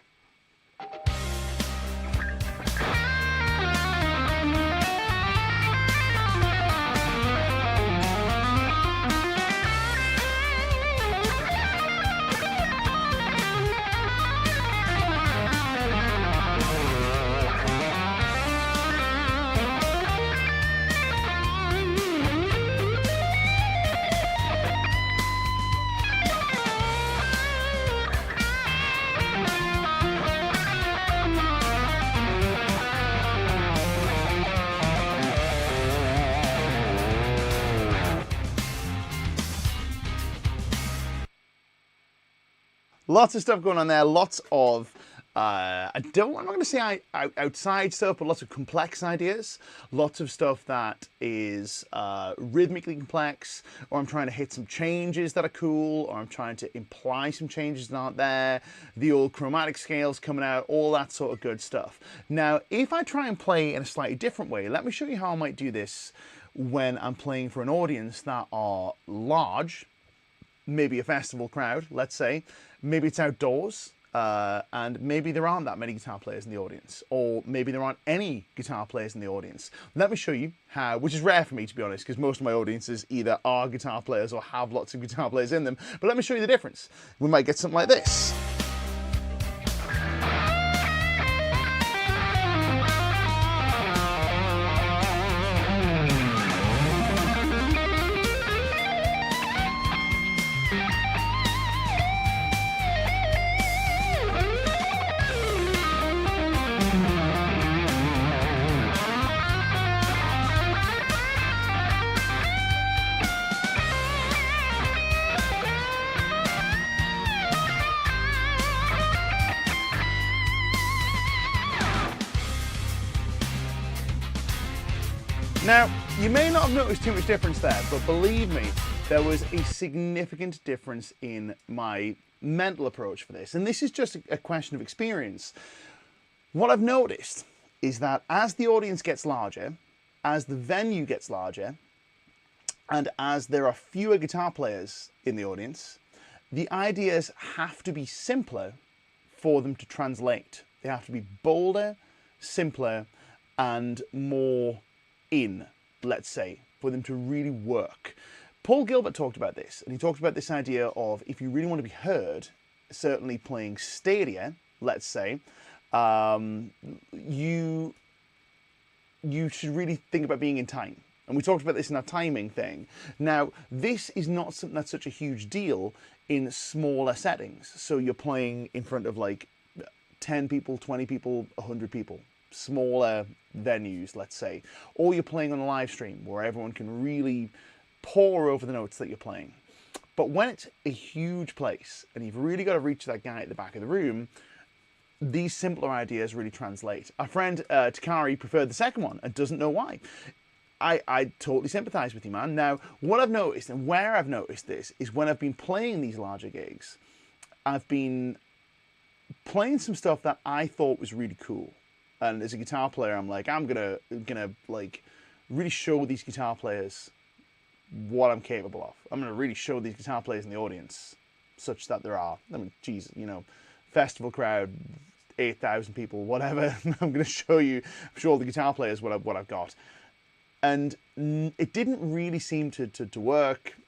Lots of stuff going on there, lots of, I'm not going to say outside stuff, but lots of complex ideas, lots of stuff that is rhythmically complex, or I'm trying to hit some changes that are cool, or I'm trying to imply some changes that aren't there, the old chromatic scales coming out, all that sort of good stuff. Now, if I try and play in a slightly different way, let me show you how I might do this when I'm playing for an audience that are large, maybe a festival crowd, let's say. Maybe it's outdoors, and maybe there aren't that many guitar players in the audience, or maybe there aren't any guitar players in the audience. Let me show you how, which is rare for me to be honest, because most of my audiences either are guitar players or have lots of guitar players in them, but let me show you the difference. We might get something like this. Now, you may not have noticed too much difference there, but believe me, there was a significant difference in my mental approach for this. And this is just a question of experience. What I've noticed is that as the audience gets larger, as the venue gets larger, and as there are fewer guitar players in the audience, the ideas have to be simpler for them to translate. They have to be bolder, simpler, and more in, let's say, for them to really work. Paul Gilbert talked about this, and he talked about this idea of if you really want to be heard, certainly playing stadia, let's say, you should really think about being in time. And we talked about this in our timing thing. Now, this is not something that's such a huge deal in smaller settings. So you're playing in front of like 10 people, 20 people, 100 people. Smaller venues, let's say, or you're playing on a live stream where everyone can really pour over the notes that you're playing. But when it's a huge place and you've really got to reach that guy at the back of the room, these simpler ideas really translate. Our friend Takari preferred the second one and doesn't know why. I totally sympathize with you, man. Now, what I've noticed and where I've noticed this is when I've been playing these larger gigs, I've been playing some stuff that I thought was really cool. And as a guitar player, I'm like, I'm gonna like really show these guitar players what I'm capable of. I'm gonna really show these guitar players in the audience such that there are, I mean, geez, you know, festival crowd, 8,000 people, whatever. I'm gonna show all the guitar players what I've got. And it didn't really seem to work.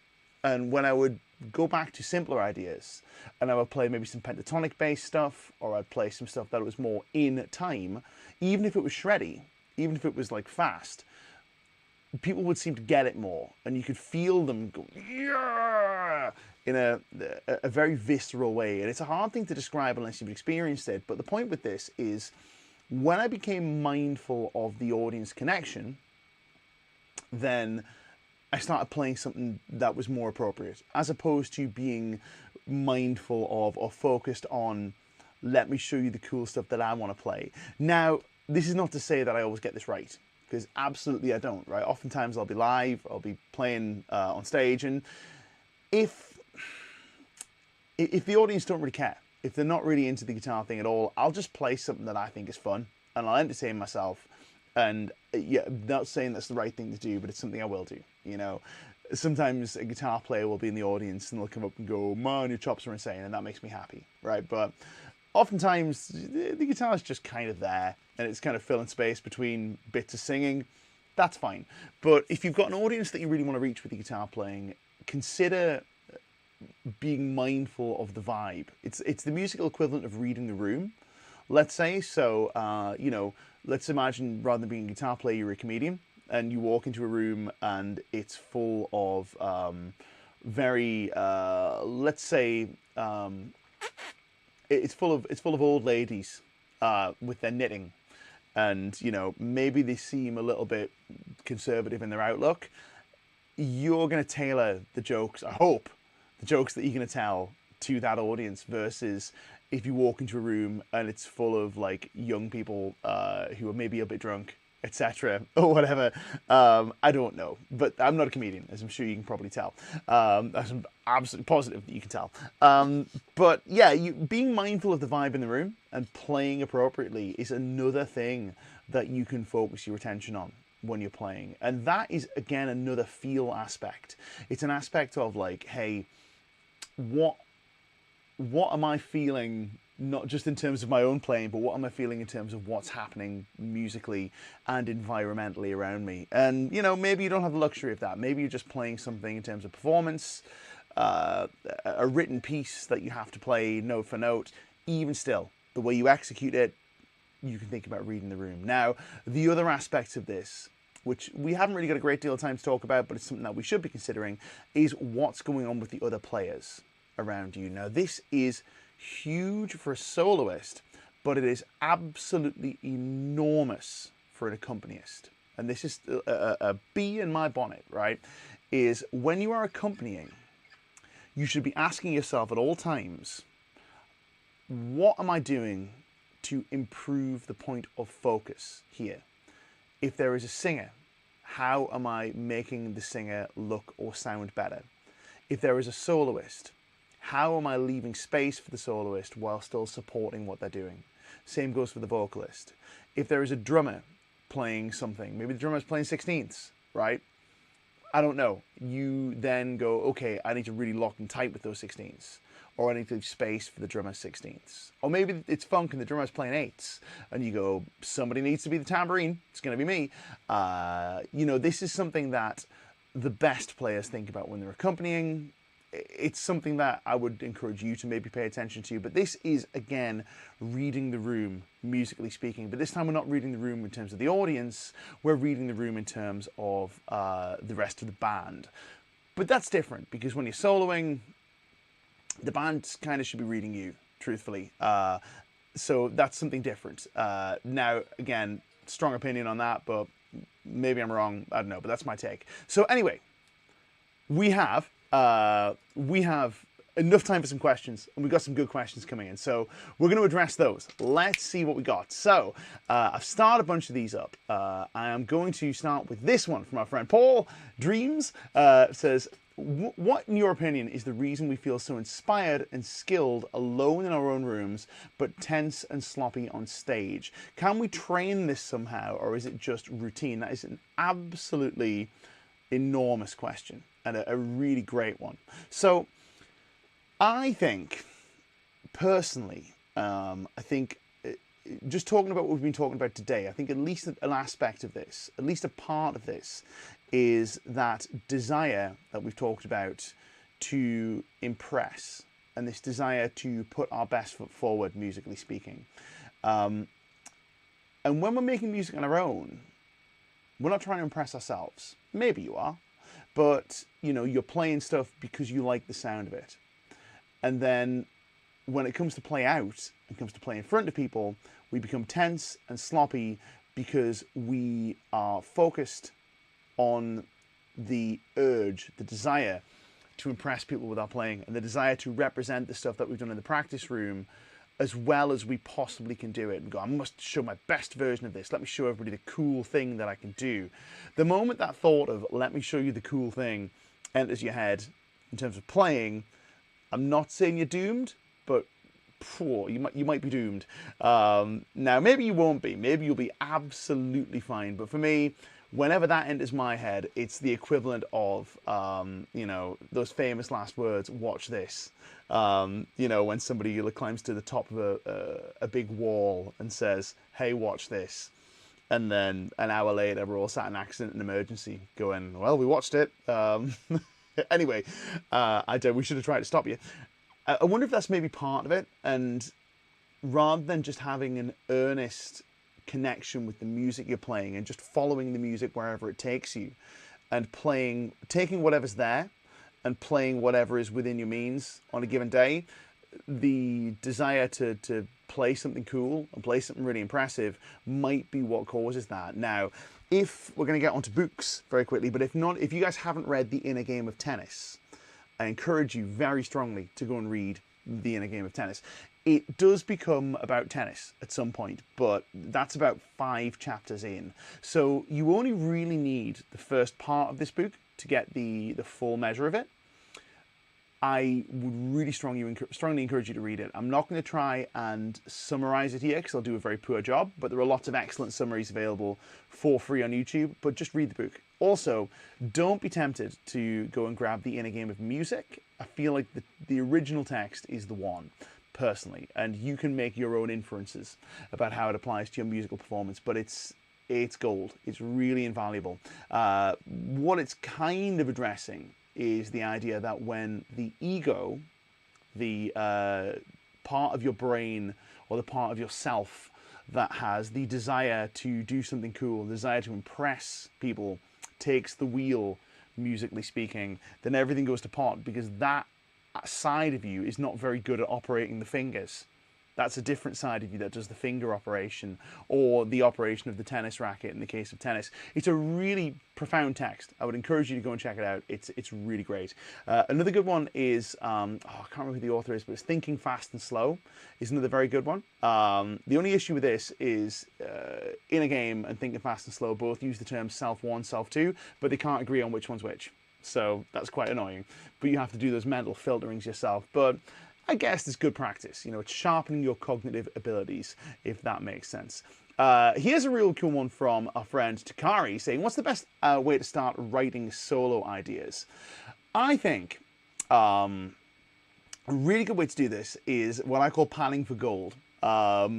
And when I would go back to simpler ideas, and I would play maybe some pentatonic based stuff, or I'd play some stuff that was more in time, even if it was shreddy, even if it was like fast, people would seem to get it more, and you could feel them go, yeah, in a very visceral way. And it's a hard thing to describe unless you've experienced it. But the point with this is, when I became mindful of the audience connection, then I started playing something that was more appropriate, as opposed to being mindful of or focused on, let me show you the cool stuff that I want to play. Now, this is not to say that I always get this right, because absolutely I don't, right? Oftentimes I'll be live, I'll be playing on stage, and if the audience don't really care, if they're not really into the guitar thing at all, I'll just play something that I think is fun, and I'll entertain myself. And yeah, not saying that's the right thing to do, but it's something I will do, you know. Sometimes a guitar player will be in the audience and they'll come up and go, man, your chops are insane, and that makes me happy, right? But oftentimes the guitar is just kind of there, and it's kind of filling space between bits of singing. That's fine. But if you've got an audience that you really want to reach with your guitar playing, consider being mindful of the vibe. It's the musical equivalent of reading the room, let's say. So, you know, let's imagine rather than being a guitar player, you're a comedian, and you walk into a room and it's full of let's say, it's full of old ladies with their knitting, and you know, maybe they seem a little bit conservative in their outlook. You're going to tailor the jokes, I hope, the jokes that you're going to tell to that audience, versus if you walk into a room and it's full of like young people who are maybe a bit drunk, etc., or whatever. I don't know, but I'm not a comedian, as I'm sure you can probably tell. I'm absolutely positive that you can tell. But yeah, being mindful of the vibe in the room and playing appropriately is another thing that you can focus your attention on when you're playing. And that is, again, another feel aspect. It's an aspect of like, hey, what am I feeling, not just in terms of my own playing, but what am I feeling in terms of what's happening musically and environmentally around me? And, you know, maybe you don't have the luxury of that. Maybe you're just playing something in terms of performance, a written piece that you have to play note for note. Even still, the way you execute it, you can think about reading the room. Now, the other aspects of this, which we haven't really got a great deal of time to talk about, but it's something that we should be considering, is what's going on with the other players around you. Now, this is huge for a soloist, but it is absolutely enormous for an accompanist. And this is a bee in my bonnet, right? Is when you are accompanying, you should be asking yourself at all times, what am I doing to improve the point of focus here? If there is a singer, how am I making the singer look or sound better? If there is a soloist, how am I leaving space for the soloist while still supporting what they're doing? Same goes for the vocalist. If there is a drummer playing something, maybe the drummer is playing 16ths, right? I don't know. You then go, okay, I need to really lock in tight with those 16ths. Or I need to leave space for the drummer's 16ths. Or maybe it's funk and the drummer's playing 8ths. And you go, somebody needs to be the tambourine. It's going to be me. You know, this is something that the best players think about when they're accompanying. It's something that I would encourage you to maybe pay attention to. But this is, again, reading the room, musically speaking. But this time we're not reading the room in terms of the audience. We're reading the room in terms of the rest of the band. But that's different, because when you're soloing, the band kind of should be reading you, truthfully. So that's something different. Now, again, strong opinion on that, but maybe I'm wrong. I don't know, but that's my take. So anyway, we have enough time for some questions, and we've got some good questions coming in. So we're going to address those. Let's see what we got. So I've started a bunch of these up. I am going to start with this one from our friend Paul Dreams. Says, what, in your opinion, is the reason we feel so inspired and skilled alone in our own rooms, but tense and sloppy on stage? Can we train this somehow, or is it just routine? That is an absolutely enormous question, and a really great one. So I think, personally, I think just talking about what we've been talking about today, I think at least an aspect of this, at least a part of this, is that desire that we've talked about to impress and this desire to put our best foot forward, musically speaking. And when we're making music on our own, we're not trying to impress ourselves. Maybe you are, but you're playing stuff because you like the sound of it. And then when it comes to play out and comes to play in front of people, we become tense and sloppy because we are focused on the urge, the desire to impress people with our playing, and the desire to represent the stuff that we've done in the practice room as well as we possibly can do it, and go, I must show my best version of this. Let me show everybody the cool thing that I can do. The moment that thought of, let me show you the cool thing, enters your head in terms of playing, I'm not saying you're doomed, but you might be doomed. Now, maybe you won't be. Maybe you'll be absolutely fine. But for me, whenever that enters my head, it's the equivalent of, those famous last words, watch this. When somebody climbs to the top of a big wall and says, hey, watch this. And then an hour later, we're all sat in accident and emergency going, well, we watched it. Anyway, we should have tried to stop you. I wonder if that's maybe part of it. And rather than just having an earnest connection with the music you're playing and just following the music wherever it takes you and taking whatever's there and playing whatever is within your means on a given day, the desire to play something cool and play something really impressive might be what causes that. Now, if we're going to get onto books very quickly, but if not, if you guys haven't read The Inner Game of Tennis, I encourage you very strongly to go and read The Inner Game of Tennis. It does become about tennis at some point, but that's about 5 chapters in. So you only really need the first part of this book to get the full measure of it. I would really strongly encourage you to read it. I'm not going to try and summarize it here because I'll do a very poor job, but there are lots of excellent summaries available for free on YouTube, but just read the book. Also, don't be tempted to go and grab The Inner Game of Music. I feel like the original text is the one, personally, and you can make your own inferences about how it applies to your musical performance, but it's gold. It's really invaluable. What it's kind of addressing is the idea that when the ego, the part of your brain or the part of yourself that has the desire to do something cool, the desire to impress people, takes the wheel, musically speaking, then everything goes to pot, because that side of you is not very good at operating the fingers. That's a different side of you that does the finger operation or the operation of the tennis racket in the case of tennis. It's a really profound text. I would encourage you to go and check it out. It's really great. Another good one is, I can't remember who the author is, but it's Thinking Fast and Slow is another very good one. The only issue with this is In a Game and Thinking Fast and Slow both use the terms self 1, self 2, but they can't agree on which one's which. So that's quite annoying. But you have to do those mental filterings yourself. But I guess it's good practice. It's sharpening your cognitive abilities, if that makes sense. Here's a real cool one from our friend Takari saying, what's the best way to start writing solo ideas? I think a really good way to do this is what I call panning for gold.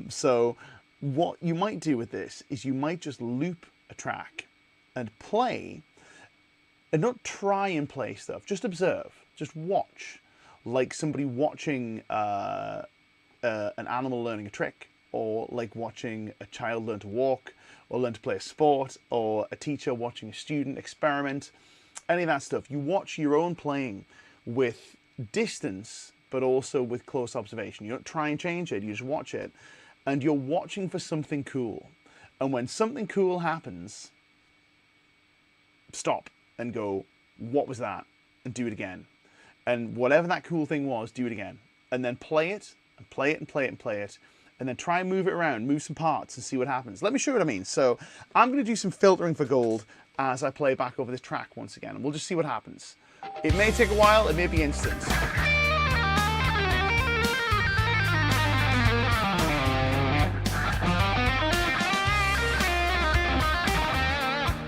So what you might do with this is you might just loop a track and play, and not try and play stuff, just observe, just watch. Like somebody watching an animal learning a trick, or like watching a child learn to walk, or learn to play a sport, or a teacher watching a student experiment, any of that stuff. You watch your own playing with distance, but also with close observation. You don't try and change it, you just watch it, and you're watching for something cool. And when something cool happens, stop and go, what was that? And do it again. And whatever that cool thing was, do it again. And then play it, and play it, and play it, and play it. And then try and move it around, move some parts, and see what happens. Let me show you what I mean. So I'm going to do some filtering for gold as I play back over this track once again. And we'll just see what happens. It may take a while, it may be instant.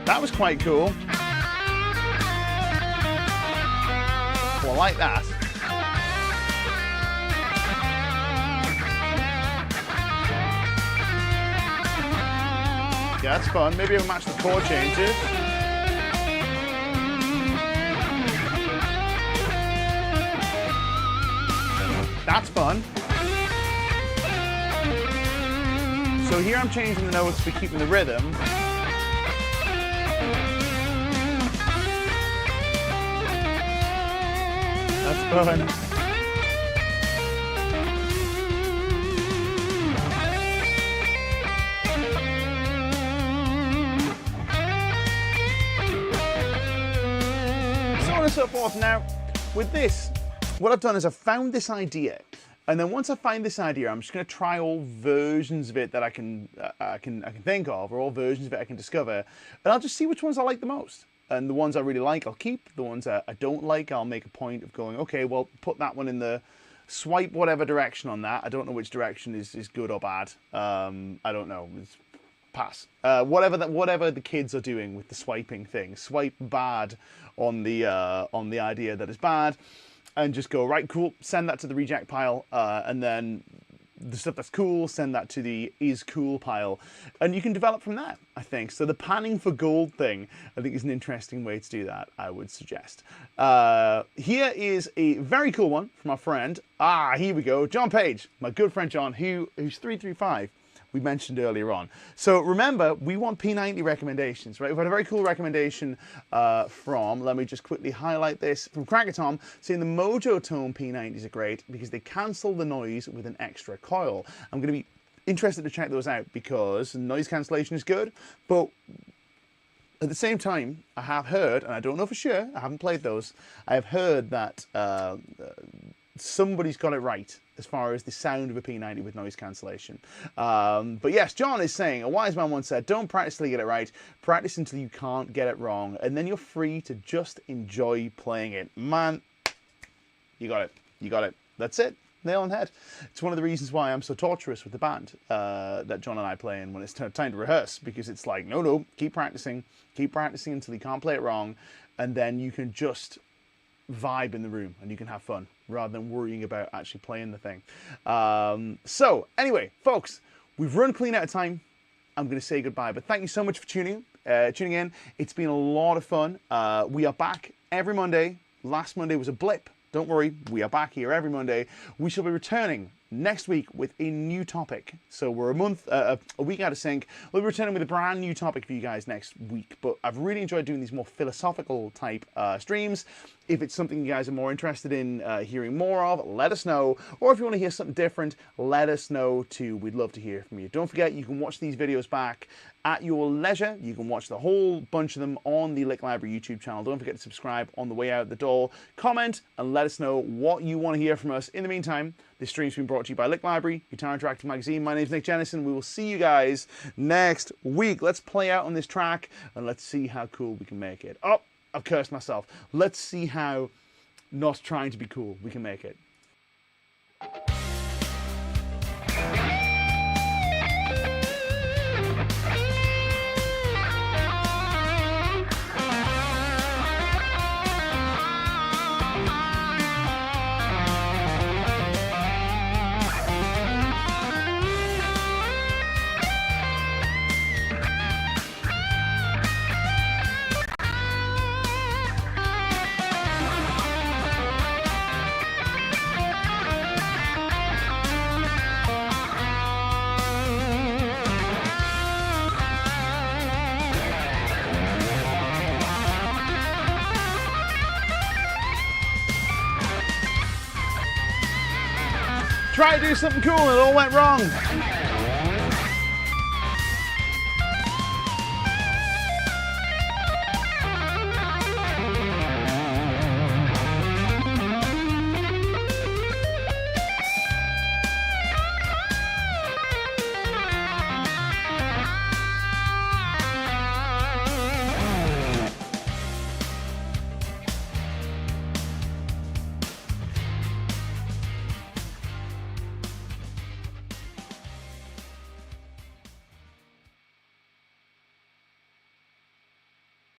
That was quite cool. I like that. Yeah, that's fun. Maybe I'll match the chord changes. That's fun. So here I'm changing the notes but keeping the rhythm. That's fun. So on and so forth. Now, with this, what I've done is I've found this idea. And then once I find this idea, I'm just going to try all versions of it that I can think of, or all versions of it I can discover, and I'll just see which ones I like the most. And the ones I really like, I'll keep. The ones I don't like, I'll make a point of going, okay, well, put that one in the swipe whatever direction on that. I don't know which direction is good or bad. I don't know. It's pass. Whatever the kids are doing with the swiping thing, swipe bad on the idea that is bad. And just go, right, cool, send that to the reject pile, and then the stuff that's cool, send that to the is cool pile. And you can develop from that, I think. So the panning for gold thing, I think, is an interesting way to do that, I would suggest. Here is a very cool one from our friend. Here we go, John Page, my good friend John, who's 335. We mentioned earlier on. So remember, we want P90 recommendations, right? We've had a very cool recommendation from, let me just quickly highlight this, from Cracker Tom, saying the Mojo Tone P90s are great because they cancel the noise with an extra coil. I'm going to be interested to check those out because noise cancellation is good, but at the same time, I have heard, and I don't know for sure, I haven't played those, I have heard that somebody's got it right as far as the sound of a P90 with noise cancellation. But yes, John is saying, a wise man once said, don't practice till you get it right, practice until you can't get it wrong, and then you're free to just enjoy playing it. Man, you got it. You got it. That's it. Nail on the head. It's one of the reasons why I'm so torturous with the band that John and I play in when it's time to rehearse, because it's like, no, keep practicing until you can't play it wrong, and then you can just vibe in the room and you can have fun rather than worrying about actually playing the thing. So anyway, folks, we've run clean out of time. I'm going to say goodbye, but thank you so much for tuning in. It's been a lot of fun. We are back every Monday. Last Monday was a blip. Don't worry, we are back here every Monday. We shall be returning next week with a new topic. So we're a week out of sync. We'll be returning with a brand new topic for you guys next week. But I've really enjoyed doing these more philosophical type streams. If it's something you guys are more interested in hearing more of, let us know. Or if you want to hear something different, let us know too. We'd love to hear from you. Don't forget, you can watch these videos back at your leisure. You can watch the whole bunch of them on the Lick Library YouTube channel. Don't forget to subscribe on the way out the door. Comment and let us know what you want to hear from us. In the meantime, this stream's been brought to you by Lick Library, Guitar Interactive Magazine. My name's Nick Jennison. We will see you guys next week. Let's play out on this track and let's see how cool we can make it. Oh, I've cursed myself. Let's see how not trying to be cool we can make it. Try to do something cool and it all went wrong.